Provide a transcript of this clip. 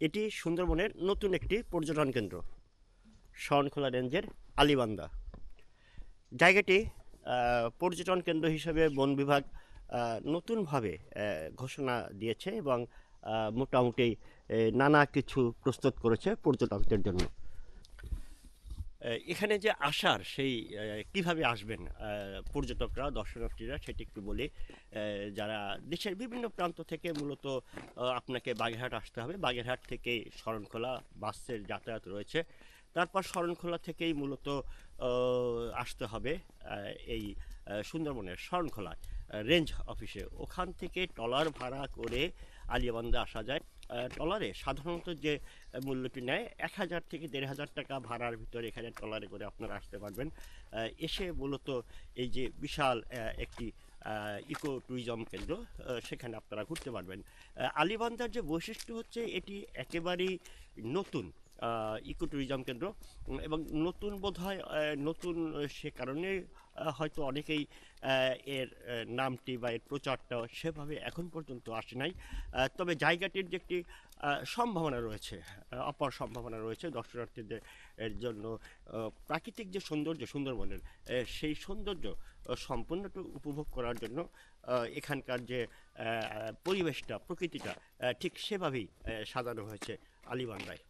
এটি সুন্দরবনের নতুন একটি পর্যটন কেন্দ্র, শরণখোলা রেঞ্জের আলিবান্ধা। জায়গাটি পর্যটন কেন্দ্র হিসেবে বন বিভাগ নতুনভাবে ঘোষণা দিয়েছে এবং মোটামুটি নানা কিছু প্রস্তুত করেছে পর্যটকদের জন্য। এখানে যে আসার সেই কিভাবে আসবেন পর্যটকরা, দর্শনার্থীরা, সেটি একটু বলি। যারা দেশের বিভিন্ন প্রান্ত থেকে মূলত আপনাকে বাগেরহাট আসতে হবে। বাগেরহাট থেকেই শরণখোলা বাসের যাতায়াত রয়েছে। তারপর শরণখোলা থেকেই মূলত আসতে হবে এই সুন্দরবনের শরণখোলায় রেঞ্জ অফিসে। ওখান থেকে ট্রলার ভাড়া করে আলিয়াবান্ধা আসা যায়। ট্রলারে সাধারণত যে মূল্যটি নেয় ১,০০০ থেকে ১,৫০০ টাকা ভাড়ার ভিতরে এখানে ট্রলারে করে আপনারা আসতে পারবেন। এসে মূলত এই যে বিশাল একটি ইকো ট্যুরিজম কেন্দ্র, সেখানে আপনারা ঘুরতে পারবেন। আলিবান্ধার যে বৈশিষ্ট্য হচ্ছে এটি একেবারেই নতুন ইকো ট্যুরিজম কেন্দ্র এবং নতুন বোধহয় নতুন সে কারণে হয়তো অনেকেই এর নামটি বা এর প্রচারটা সেভাবে এখন পর্যন্ত আসে নাই। তবে জায়গাটির যে একটি সম্ভাবনা রয়েছে, অপার সম্ভাবনা রয়েছে দর্শনার্থীদের এর জন্য। প্রাকৃতিক যে সৌন্দর্য সুন্দরবনের, সেই সৌন্দর্য সম্পূর্ণটা উপভোগ করার জন্য এখানকার যে পরিবেশটা, প্রকৃতিটা ঠিক সেভাবেই সাজানো হয়েছে আলিবান্ধায়।